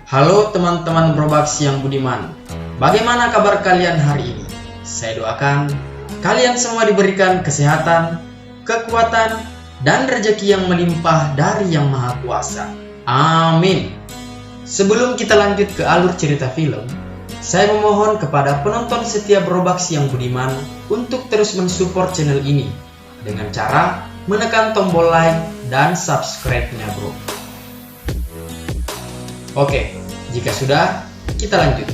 Halo teman-teman Brobax yang budiman, bagaimana kabar kalian hari ini? Saya doakan kalian semua diberikan kesehatan, kekuatan, dan rezeki yang melimpah dari Yang Maha Kuasa. Amin. Sebelum kita lanjut ke alur cerita film, saya memohon kepada penonton setia Brobax yang budiman untuk terus mensupport channel ini dengan cara menekan tombol like dan subscribe-nya, bro. Oke, jika sudah, kita lanjut.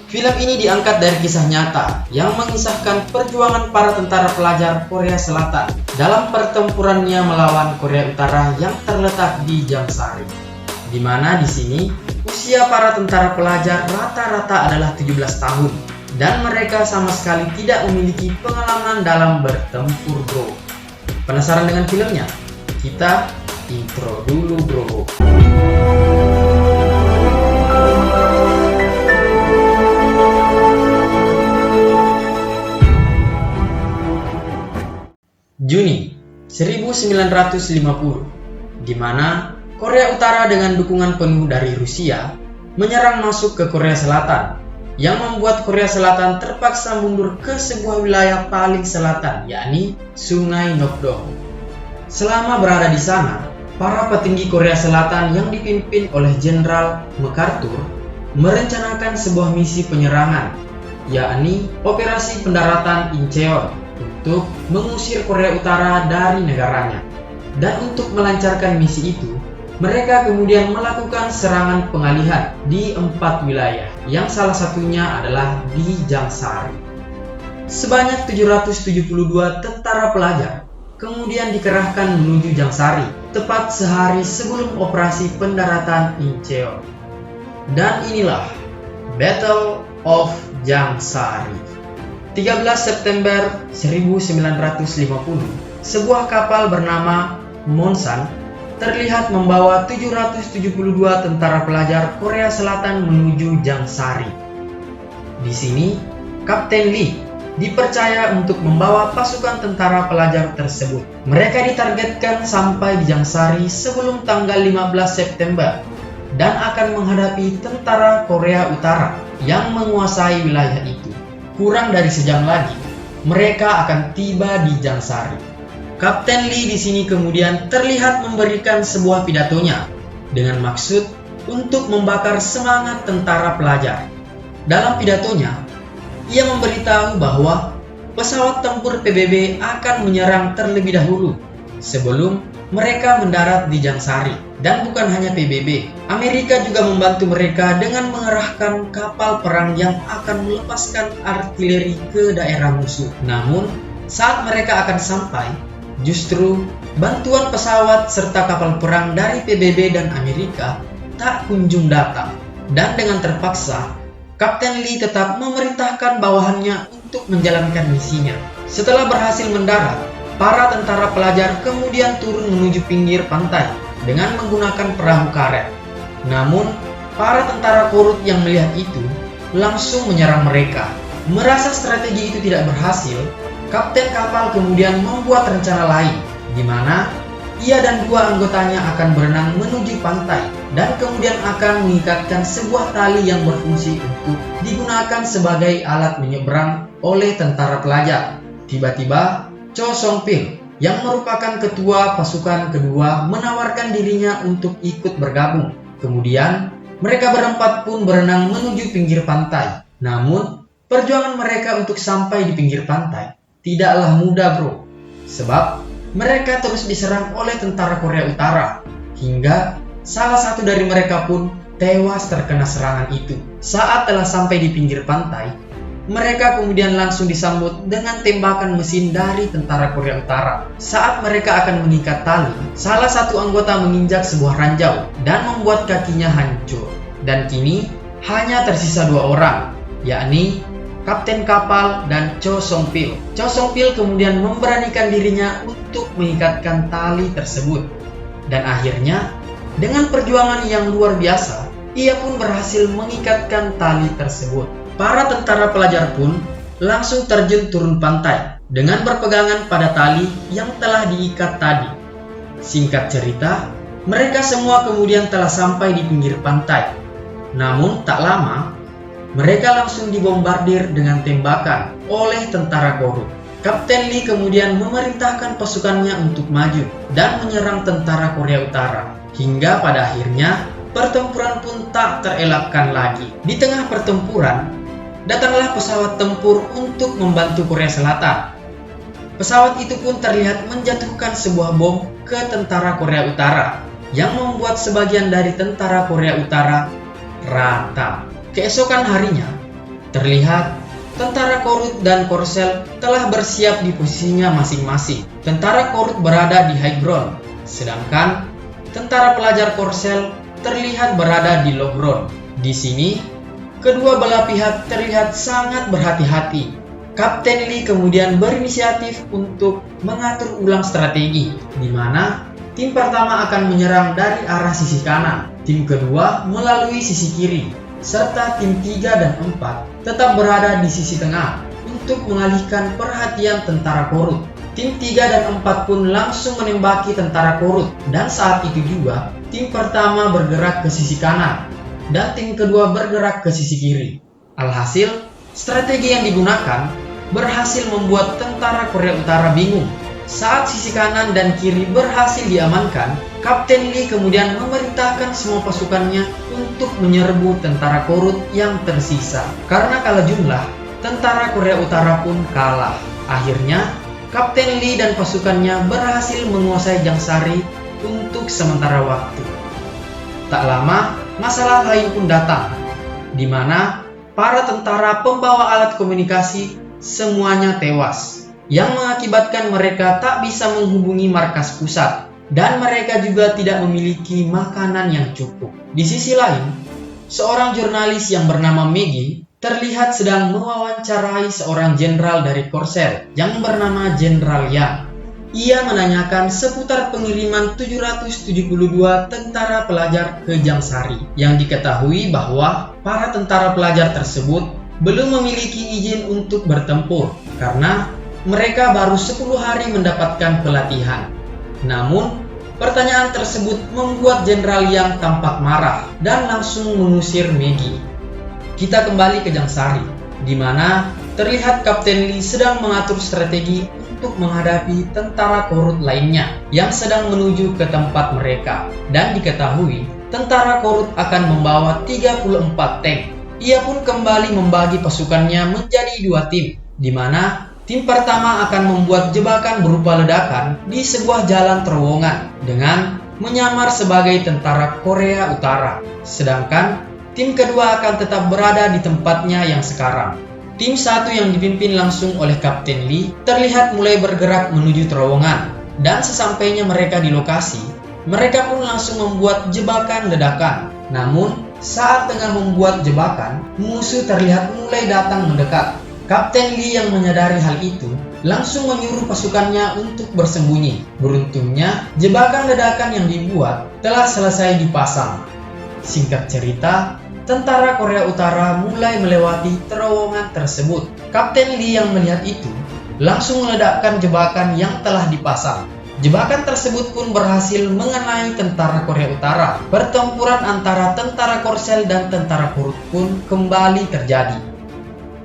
Film ini diangkat dari kisah nyata yang mengisahkan perjuangan para tentara pelajar Korea Selatan dalam pertempurannya melawan Korea Utara yang terletak di Jangsari. Di mana di sini usia para tentara pelajar rata-rata adalah 17 tahun dan mereka sama sekali tidak memiliki pengalaman dalam bertempur, bro. Penasaran dengan filmnya? Kita intro dulu, bro. Juni 1950, di mana Korea Utara dengan dukungan penuh dari Rusia menyerang masuk ke Korea Selatan, yang membuat Korea Selatan terpaksa mundur ke sebuah wilayah paling selatan, yakni Sungai Nokdong. Selama berada di sana, para petinggi Korea Selatan yang dipimpin oleh Jenderal MacArthur merencanakan sebuah misi penyerangan, yakni Operasi Pendaratan Incheon, untuk mengusir Korea Utara dari negaranya. Dan untuk melancarkan misi itu, mereka kemudian melakukan serangan pengalihan di 4 wilayah, yang salah satunya adalah di Jangsari. Sebanyak 772 tentara pelajar kemudian dikerahkan menuju Jangsari, tepat sehari sebelum operasi pendaratan Incheon. Dan inilah Battle of Jangsari. 13 September 1950, sebuah kapal bernama Monsan terlihat membawa 772 tentara pelajar Korea Selatan menuju Jangsari. Di sini, Kapten Lee dipercaya untuk membawa pasukan tentara pelajar tersebut. Mereka ditargetkan sampai di Jangsari sebelum tanggal 15 September dan akan menghadapi tentara Korea Utara yang menguasai wilayah itu. Kurang dari sejam lagi, mereka akan tiba di Jangsari. Kapten Lee di sini kemudian terlihat memberikan sebuah pidatonya dengan maksud untuk membakar semangat tentara pelajar. Dalam pidatonya, ia memberitahu bahwa pesawat tempur PBB akan menyerang terlebih dahulu sebelum mereka mendarat di Jangsari. Dan bukan hanya PBB, Amerika juga membantu mereka dengan mengerahkan kapal perang yang akan melepaskan artileri ke daerah musuh. Namun, saat mereka akan sampai, justru bantuan pesawat serta kapal perang dari PBB dan Amerika tak kunjung datang. Dan dengan terpaksa, Kapten Lee tetap memerintahkan bawahannya untuk menjalankan misinya. Setelah berhasil mendarat, para tentara pelajar kemudian turun menuju pinggir pantai dengan menggunakan perahu karet. Namun, para tentara Korut yang melihat itu langsung menyerang mereka. Merasa strategi itu tidak berhasil, kapten kapal kemudian membuat rencana lain, di mana ia dan 2 anggotanya akan berenang menuju pantai dan kemudian akan mengikatkan sebuah tali yang berfungsi untuk digunakan sebagai alat menyeberang oleh tentara pelajar. Tiba-tiba, Cho Song Pil yang merupakan ketua pasukan kedua menawarkan dirinya untuk ikut bergabung. Kemudian, mereka berempat pun berenang menuju pinggir pantai. Namun, perjuangan mereka untuk sampai di pinggir pantai tidaklah mudah, bro. Sebab, mereka terus diserang oleh tentara Korea Utara, hingga salah satu dari mereka pun tewas terkena serangan itu. Saat telah sampai di pinggir pantai, mereka kemudian langsung disambut dengan tembakan mesin dari tentara Korea Utara. Saat mereka akan mengikat tali, salah satu anggota menginjak sebuah ranjau dan membuat kakinya hancur. Dan kini hanya tersisa 2 orang, yakni kapten kapal dan Cho Song Pil. Cho Song Pil kemudian memberanikan dirinya untuk mengikatkan tali tersebut. Dan akhirnya, dengan perjuangan yang luar biasa, ia pun berhasil mengikatkan tali tersebut. Para tentara pelajar pun langsung terjun turun pantai dengan berpegangan pada tali yang telah diikat tadi. Singkat cerita, mereka semua kemudian telah sampai di pinggir pantai. Namun tak lama, mereka langsung dibombardir dengan tembakan oleh tentara Korut. Kapten Lee kemudian memerintahkan pasukannya untuk maju dan menyerang tentara Korea Utara. Hingga pada akhirnya, pertempuran pun tak terelakkan lagi. Di tengah pertempuran, datanglah pesawat tempur untuk membantu Korea Selatan. Pesawat itu pun terlihat menjatuhkan sebuah bom ke tentara Korea Utara yang membuat sebagian dari tentara Korea Utara rata. Keesokan harinya, terlihat tentara Korut dan Korsel telah bersiap di posisinya masing-masing. Tentara Korut berada di high ground, sedangkan tentara pelajar Korsel terlihat berada di low ground. Di sini, kedua belah pihak terlihat sangat berhati-hati. Kapten Lee kemudian berinisiatif untuk mengatur ulang strategi, di mana tim pertama akan menyerang dari arah sisi kanan, tim kedua melalui sisi kiri, serta tim 3 dan 4 tetap berada di sisi tengah untuk mengalihkan perhatian tentara Korut. Tim 3 dan 4 pun langsung menembaki tentara Korut, dan saat itu juga tim pertama bergerak ke sisi kanan dan tim kedua bergerak ke sisi kiri. Alhasil, strategi yang digunakan berhasil membuat tentara Korea Utara bingung. Saat sisi kanan dan kiri berhasil diamankan, Kapten Lee kemudian memerintahkan semua pasukannya untuk menyerbu tentara Korut yang tersisa. Karena kalah jumlah, tentara Korea Utara pun kalah. Akhirnya, Kapten Lee dan pasukannya berhasil menguasai Jangsari untuk sementara waktu. Tak lama, masalah lain pun datang, di mana para tentara pembawa alat komunikasi semuanya tewas, yang mengakibatkan mereka tak bisa menghubungi markas pusat, dan mereka juga tidak memiliki makanan yang cukup. Di sisi lain, seorang jurnalis yang bernama Maggie terlihat sedang mewawancarai seorang jenderal dari Korsel yang bernama Jenderal Yang. Ia menanyakan seputar pengiriman 772 tentara pelajar ke Jangsari, yang diketahui bahwa para tentara pelajar tersebut belum memiliki izin untuk bertempur karena mereka baru 10 hari mendapatkan pelatihan. Namun, pertanyaan tersebut membuat Jenderal Yang tampak marah dan langsung mengusir Maggie. Kita kembali ke Jangsari, di mana terlihat Kapten Lee sedang mengatur strategi untuk menghadapi tentara Korut lainnya yang sedang menuju ke tempat mereka. Dan diketahui, tentara Korut akan membawa 34 tank. Ia pun kembali membagi pasukannya menjadi 2 tim, di mana tim pertama akan membuat jebakan berupa ledakan di sebuah jalan terowongan dengan menyamar sebagai tentara Korea Utara. Sedangkan tim kedua akan tetap berada di tempatnya yang sekarang. Tim 1 yang dipimpin langsung oleh Kapten Lee terlihat mulai bergerak menuju terowongan, dan sesampainya mereka di lokasi, mereka pun langsung membuat jebakan ledakan. Namun, saat tengah membuat jebakan, musuh terlihat mulai datang mendekat. Kapten Lee yang menyadari hal itu langsung menyuruh pasukannya untuk bersembunyi. Beruntungnya, jebakan ledakan yang dibuat telah selesai dipasang. Singkat cerita, tentara Korea Utara mulai melewati terowongan tersebut. Kapten Lee yang melihat itu langsung meledakkan jebakan yang telah dipasang. Jebakan tersebut pun berhasil mengenai tentara Korea Utara. Pertempuran antara tentara Korsel dan tentara Korut pun kembali terjadi.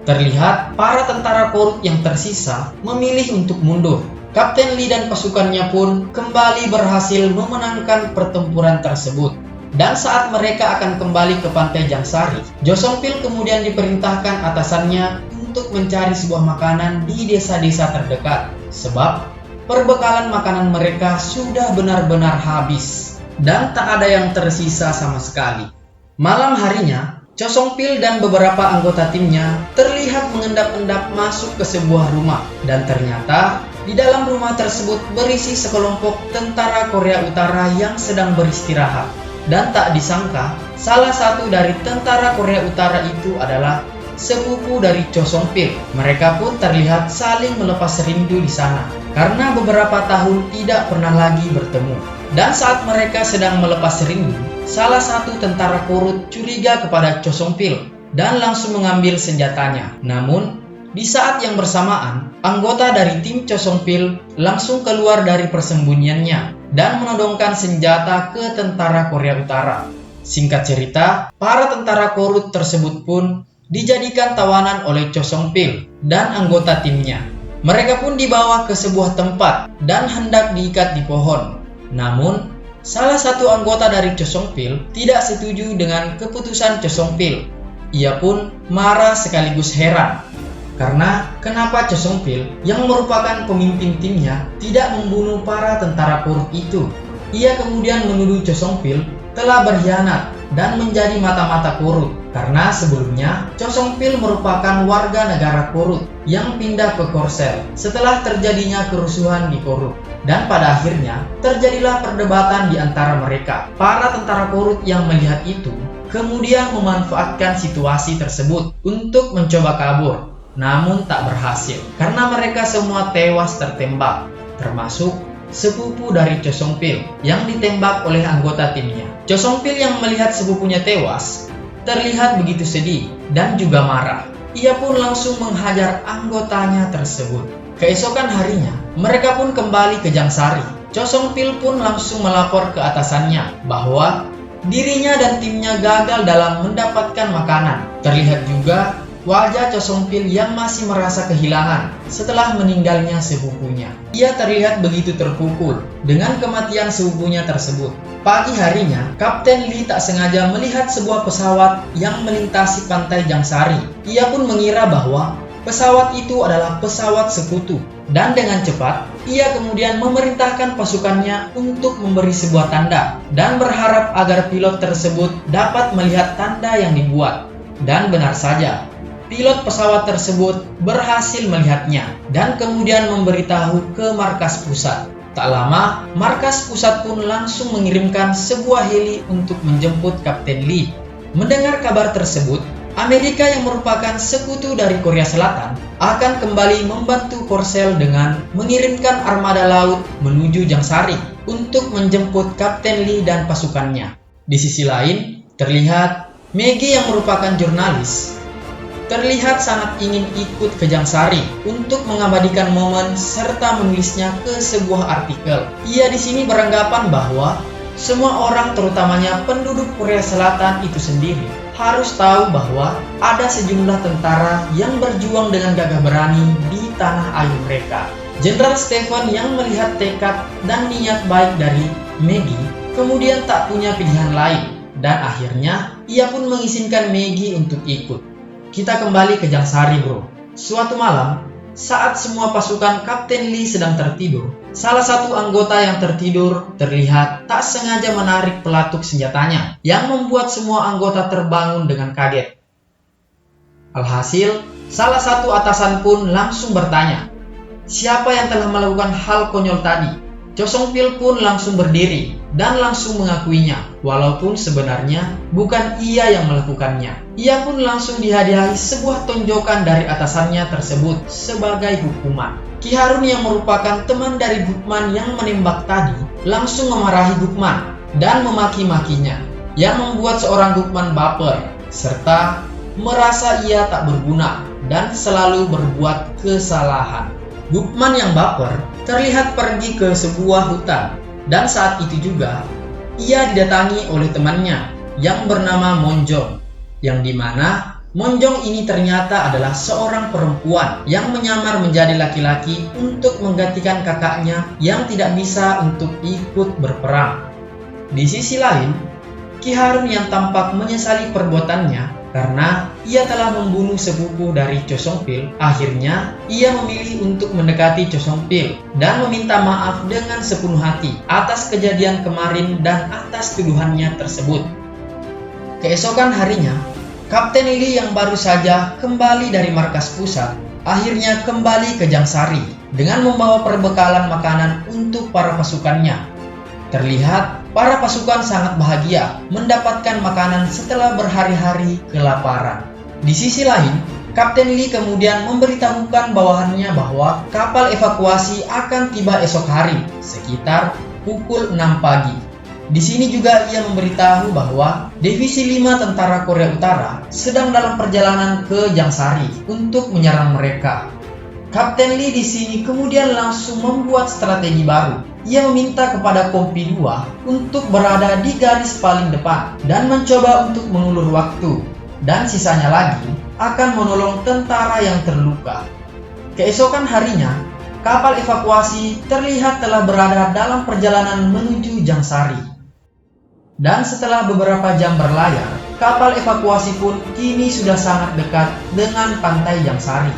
Terlihat para tentara Korut yang tersisa memilih untuk mundur. Kapten Lee dan pasukannya pun kembali berhasil memenangkan pertempuran tersebut. Dan saat mereka akan kembali ke pantai Jangsari, Jo Song Pil kemudian diperintahkan atasannya untuk mencari sebuah makanan di desa-desa terdekat, sebab perbekalan makanan mereka sudah benar-benar habis dan tak ada yang tersisa sama sekali. Malam harinya, Jo Song Pil dan beberapa anggota timnya terlihat mengendap-endap masuk ke sebuah rumah, dan ternyata di dalam rumah tersebut berisi sekelompok tentara Korea Utara yang sedang beristirahat. Dan tak disangka, salah satu dari tentara Korea Utara itu adalah sepupu dari Jo Song Pil. Mereka pun terlihat saling melepas rindu di sana karena beberapa tahun tidak pernah lagi bertemu. Dan saat mereka sedang melepas rindu, salah satu tentara Korut curiga kepada Jo Song Pil dan langsung mengambil senjatanya. Namun, di saat yang bersamaan, anggota dari tim Jo Song Pil langsung keluar dari persembunyiannya dan menodongkan senjata ke tentara Korea Utara. Singkat cerita, para tentara Korut tersebut pun dijadikan tawanan oleh Cho Song Pil dan anggota timnya. Mereka pun dibawa ke sebuah tempat dan hendak diikat di pohon. Namun, salah satu anggota dari Cho Song Pil tidak setuju dengan keputusan Cho Song Pil. Ia pun marah sekaligus heran. Karena kenapa Cho Song Pil yang merupakan pemimpin timnya tidak membunuh para tentara Korut itu. Ia kemudian menuduh Cho Song Pil telah berkhianat dan menjadi mata-mata Korut. Karena sebelumnya Cho Song Pil merupakan warga negara Korut yang pindah ke Korsel setelah terjadinya kerusuhan di Korut. Dan pada akhirnya terjadilah perdebatan di antara mereka. Para tentara Korut yang melihat itu kemudian memanfaatkan situasi tersebut untuk mencoba kabur. Namun tak berhasil karena mereka semua tewas tertembak, termasuk sepupu dari Cho Song Pil yang ditembak oleh anggota timnya. Cho Song Pil yang melihat sepupunya tewas terlihat begitu sedih dan juga marah. Ia pun langsung menghajar anggotanya tersebut. Keesokan harinya, mereka pun kembali ke Jangsari. Cho Song Pil pun langsung melapor ke atasannya bahwa dirinya dan timnya gagal dalam mendapatkan makanan. Terlihat juga wajah Cho Song Pil yang masih merasa kehilangan setelah meninggalnya sepupunya. Ia terlihat begitu terpukul dengan kematian sepupunya tersebut. Pagi harinya, Kapten Lee tak sengaja melihat sebuah pesawat yang melintasi pantai Jangsari. Ia pun mengira bahwa pesawat itu adalah pesawat sekutu. Dan dengan cepat, ia kemudian memerintahkan pasukannya untuk memberi sebuah tanda dan berharap agar pilot tersebut dapat melihat tanda yang dibuat. Dan benar saja, pilot pesawat tersebut berhasil melihatnya dan kemudian memberitahu ke markas pusat. Tak lama, markas pusat pun langsung mengirimkan sebuah heli untuk menjemput Kapten Lee. Mendengar kabar tersebut, Amerika yang merupakan sekutu dari Korea Selatan akan kembali membantu Korsel dengan mengirimkan armada laut menuju Jangsari untuk menjemput Kapten Lee dan pasukannya. Di sisi lain, terlihat Maggie yang merupakan jurnalis terlihat sangat ingin ikut ke Jangsari untuk mengabadikan momen serta menulisnya ke sebuah artikel. Ia di sini beranggapan bahwa semua orang, terutamanya penduduk Korea Selatan itu sendiri, harus tahu bahwa ada sejumlah tentara yang berjuang dengan gagah berani di tanah air mereka. Jenderal Stephen yang melihat tekad dan niat baik dari Maggie kemudian tak punya pilihan lain, dan akhirnya ia pun mengizinkan Maggie untuk ikut. Kita kembali ke Jangsari, bro. Suatu malam, saat semua pasukan Kapten Lee sedang tertidur, salah satu anggota yang tertidur terlihat tak sengaja menarik pelatuk senjatanya, yang membuat semua anggota terbangun dengan kaget. Alhasil, salah satu atasan pun langsung bertanya, siapa yang telah melakukan hal konyol tadi? Cho Song Pil pun langsung berdiri dan langsung mengakuinya, walaupun sebenarnya bukan ia yang melakukannya. Ia pun langsung dihadiahi sebuah tonjokan dari atasannya tersebut sebagai hukuman. Ki Harun yang merupakan teman dari Gukman yang menembak tadi langsung memarahi Gukman dan memaki-makinya, yang membuat seorang Gukman baper serta merasa ia tak berguna dan selalu berbuat kesalahan. Gukman yang baper terlihat pergi ke sebuah hutan, dan saat itu juga ia didatangi oleh temannya yang bernama Monjong, yang dimana Monjong ini ternyata adalah seorang perempuan yang menyamar menjadi laki-laki untuk menggantikan kakaknya yang tidak bisa untuk ikut berperang. Di sisi lain, Ki Harun yang tampak menyesali perbuatannya karena ia telah membunuh sepupu dari Cho Song Pil. Akhirnya ia memilih untuk mendekati Cho Song Pil dan meminta maaf dengan sepenuh hati atas kejadian kemarin dan atas tuduhannya tersebut. Keesokan harinya, Kapten Lee yang baru saja kembali dari markas pusat akhirnya kembali ke Jangsari dengan membawa perbekalan makanan untuk para pasukannya. Terlihat para pasukan sangat bahagia mendapatkan makanan setelah berhari-hari kelaparan. Di sisi lain, Kapten Lee kemudian memberitahukan bawahannya bahwa kapal evakuasi akan tiba esok hari sekitar pukul 6 pagi. Di sini juga ia memberitahu bahwa Divisi 5 Tentara Korea Utara sedang dalam perjalanan ke Jangsari untuk menyerang mereka. Kapten Lee di sini kemudian langsung membuat strategi baru ia meminta kepada Kompi 2 untuk berada di garis paling depan dan mencoba untuk mengulur waktu, dan sisanya lagi akan menolong tentara yang terluka. Keesokan harinya, kapal evakuasi terlihat telah berada dalam perjalanan menuju Jangsari. Dan setelah beberapa jam berlayar, kapal evakuasi pun kini sudah sangat dekat dengan pantai Jangsari.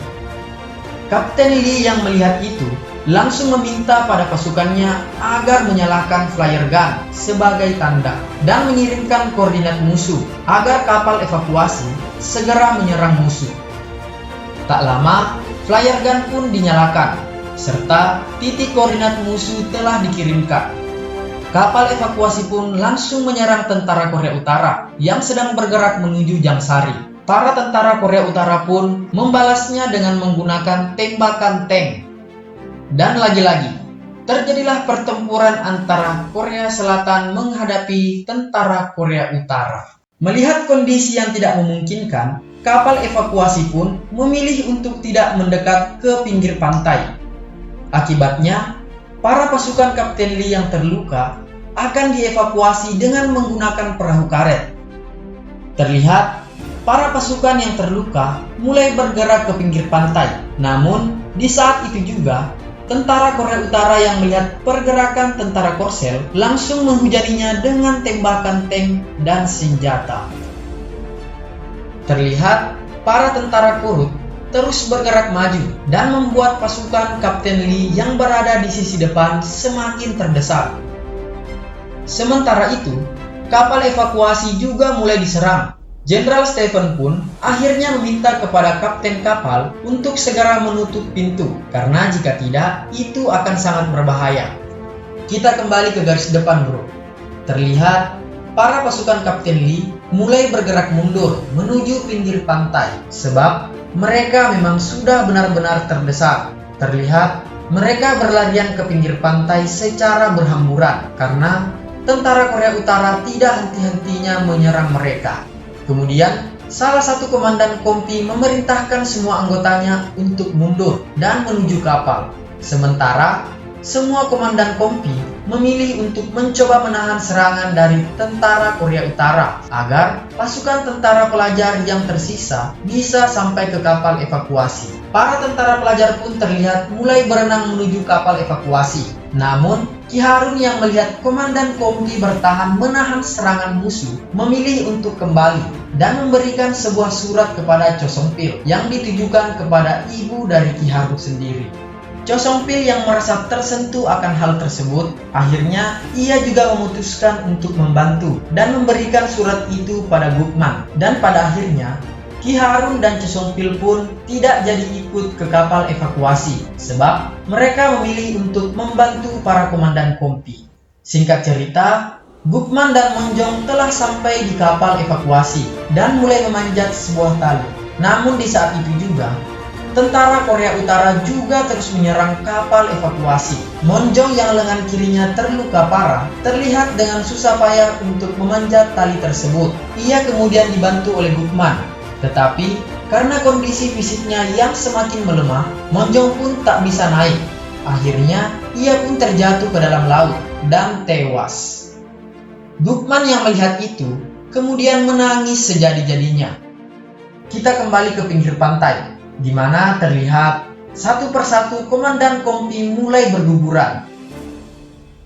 Kapten Lee yang melihat itu langsung meminta pada pasukannya agar menyalakan flare gun sebagai tanda dan mengirimkan koordinat musuh agar kapal evakuasi segera menyerang musuh. Tak lama, flare gun pun dinyalakan, serta titik koordinat musuh telah dikirimkan. Kapal evakuasi pun langsung menyerang tentara Korea Utara yang sedang bergerak menuju Jangsari. Para tentara Korea Utara pun membalasnya dengan menggunakan tembakan tank. Dan lagi-lagi, terjadilah pertempuran antara Korea Selatan menghadapi tentara Korea Utara. Melihat kondisi yang tidak memungkinkan, kapal evakuasi pun memilih untuk tidak mendekat ke pinggir pantai. Akibatnya, para pasukan Kapten Lee yang terluka akan dievakuasi dengan menggunakan perahu karet. Terlihat, para pasukan yang terluka mulai bergerak ke pinggir pantai. Namun, di saat itu juga, tentara Korea Utara yang melihat pergerakan tentara Korsel langsung menghujaninya dengan tembakan tank dan senjata. Terlihat, para tentara Korut terus bergerak maju dan membuat pasukan Kapten Lee yang berada di sisi depan semakin terdesak. Sementara itu, kapal evakuasi juga mulai diserang. Jenderal Stephen pun akhirnya meminta kepada kapten kapal untuk segera menutup pintu, karena jika tidak, itu akan sangat berbahaya. Kita kembali ke garis depan, bro. Terlihat, para pasukan Kapten Lee mulai bergerak mundur menuju pinggir pantai, sebab mereka memang sudah benar-benar terdesak. Terlihat, mereka berlarian ke pinggir pantai secara berhamburan, karena tentara Korea Utara tidak henti-hentinya menyerang mereka. Kemudian, salah satu komandan Kompi memerintahkan semua anggotanya untuk mundur dan menuju kapal. Sementara, semua komandan Kompi memilih untuk mencoba menahan serangan dari tentara Korea Utara agar pasukan tentara pelajar yang tersisa bisa sampai ke kapal evakuasi. Para tentara pelajar pun terlihat mulai berenang menuju kapal evakuasi. Namun, Ki Harun yang melihat komandan Kompi bertahan menahan serangan musuh memilih untuk kembali dan memberikan sebuah surat kepada Cho Song Pil yang ditujukan kepada ibu dari Ki Harun sendiri. Cho Song Pil yang merasa tersentuh akan hal tersebut, akhirnya ia juga memutuskan untuk membantu dan memberikan surat itu pada Gukman. Dan pada akhirnya, Ki Harun dan Cho Song Pil pun tidak jadi ikut ke kapal evakuasi, sebab mereka memilih untuk membantu para komandan Kompi. Singkat cerita, Gukman dan Monjong telah sampai di kapal evakuasi dan mulai memanjat sebuah tali. Namun di saat itu juga, tentara Korea Utara juga terus menyerang kapal evakuasi. Monjong yang lengan kirinya terluka parah terlihat dengan susah payah untuk memanjat tali tersebut. Ia kemudian dibantu oleh Gukman. Tetapi karena kondisi fisiknya yang semakin melemah, Monjong pun tak bisa naik. Akhirnya ia pun terjatuh ke dalam laut dan tewas. Gukman yang melihat itu kemudian menangis sejadi-jadinya. Kita kembali ke pinggir pantai, di mana terlihat satu persatu komandan Kompi mulai berguguran.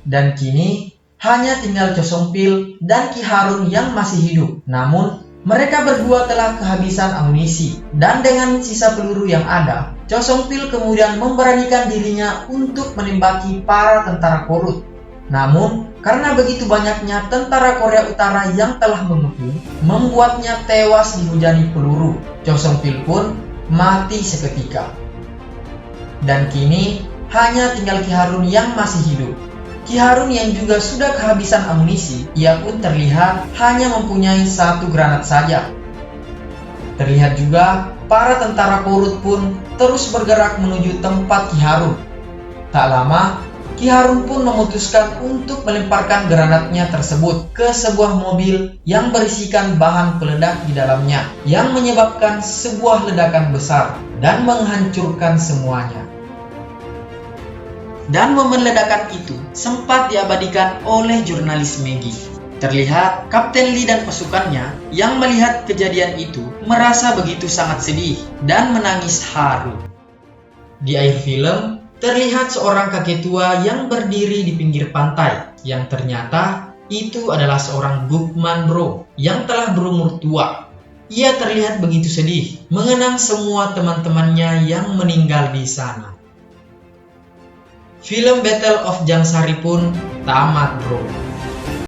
Dan kini hanya tinggal Cho Song Pil dan Ki Harun yang masih hidup. Namun mereka berdua telah kehabisan amunisi, dan dengan sisa peluru yang ada, Cho Song Pil kemudian memberanikan dirinya untuk menembaki para tentara Korut. Namun, karena begitu banyaknya tentara Korea Utara yang telah mengepung, membuatnya tewas dihujani peluru. Cho Song Pil pun mati seketika. Dan kini hanya tinggal Ki Harun yang masih hidup. Ki Harun yang juga sudah kehabisan amunisi, ia pun terlihat hanya mempunyai satu granat saja. Terlihat juga para tentara Korut pun terus bergerak menuju tempat Ki Harun. Tak lama, Ki Harun pun memutuskan untuk melemparkan granatnya tersebut ke sebuah mobil yang berisikan bahan peledak di dalamnya, yang menyebabkan sebuah ledakan besar dan menghancurkan semuanya. Dan momen ledakan itu sempat diabadikan oleh jurnalis Maggie. Terlihat Kapten Lee dan pasukannya yang melihat kejadian itu merasa begitu sangat sedih dan menangis haru. Di akhir film, terlihat seorang kakek tua yang berdiri di pinggir pantai, yang ternyata itu adalah seorang Bookman Bro yang telah berumur tua. Ia terlihat begitu sedih, mengenang semua teman-temannya yang meninggal di sana. Film Battle of Jangsari pun tamat, bro.